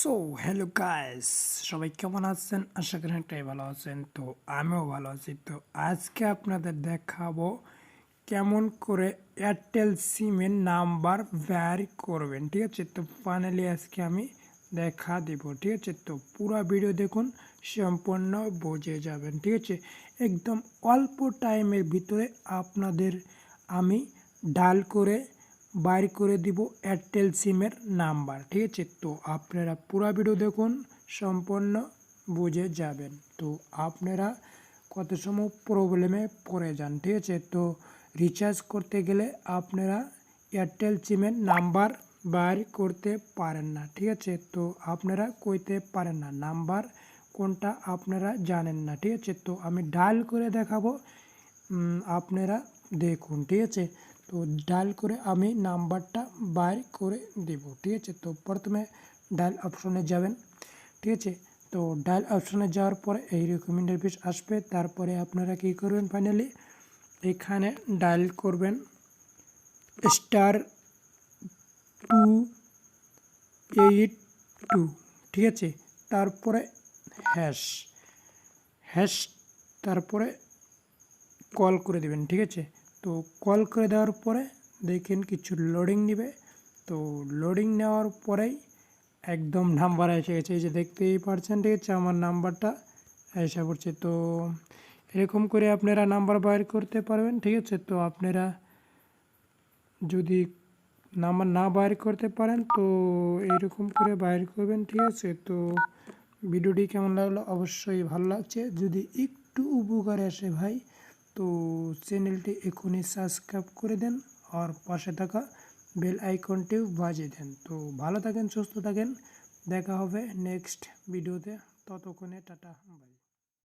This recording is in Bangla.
সো হ্যালো গাইস, সবাই কেমন আছেন? আশা করি অনেকটাই ভালো আছেন। তো আমিও ভালো আছি। তো আজকে আপনাদের দেখাবো কেমন করে এয়ারটেল সিমের নাম্বার বের করবেন, ঠিক আছে? তো ফাইনালি আজকে আমি দেখা দেব, ঠিক আছে? তো পুরো ভিডিও দেখুন, সম্পূর্ণ বুঝে যাবেন, ঠিক আছে? একদম অল্প টাইমের ভিতরে আপনাদের আমি ডায়াল করে বাইর করে দিব এয়ারটেল সিমের নাম্বার, ঠিক আছে? তো আপনারা পুরো ভিডিও দেখুন, সম্পূর্ণ বুঝে যাবেন। তো আপনারা কত সময় প্রবলেমে পড়ে যান, ঠিক আছে? তো রিচার্জ করতে গেলে আপনারা এয়ারটেল সিমের নাম্বার বাইর করতে পারেন না, ঠিক আছে? তো আপনারা কইতে পারেন না নাম্বার কোনটা, আপনারা জানেন না, ঠিক আছে? তো আমি ডায়াল করে দেখাবো, আপনারা দেখুন, ঠিক আছে? তো ডায়াল করে আমি নাম্বারটা বাইর করে দেব, ঠিক আছে? তো প্রথমে ডায়াল অপশনে যাবেন, ঠিক আছে? তো ডায়াল অপশনে যাওয়ার পরে এইরকম ইন্টারফেস আসবে। তারপরে আপনারা কী করবেন, ফাইনালি এখানে ডায়াল করবেন *282, ঠিক আছে? তারপরে হ্যাশ হ্যাশ তারপরে কল করে দেবেন, ঠিক আছে? তো কল করে দেওয়ার পরে দেখেন কিছু লোডিং নেবে। তো লোডিং নেওয়ার পরেই একদম নাম্বার এসে গেছে, এই যে দেখতেই পারছেন, ঠিক আছে? আমার নাম্বারটা এসে পড়ছে। তো এরকম করে আপনারা নাম্বার বাইর করতে পারবেন, ঠিক আছে? তো আপনারা যদি নাম্বার না বাইর করতে পারেন তো এইরকম করে বাইর করবেন, ঠিক আছে? তো ভিডিওটি কেমন লাগলো? অবশ্যই ভালো লাগছে। যদি একটু উপকারে আসে ভাই, তো চ্যানেলটি এখনই সাবস্ক্রাইব করে দেন আর পাশে থাকা বেল আইকনটিও বাজিয়ে দেন। তো ভালো থাকেন, সুস্থ থাকেন, দেখা হবে নেক্সট ভিডিওতে। ততক্ষণে টাটা, বাই।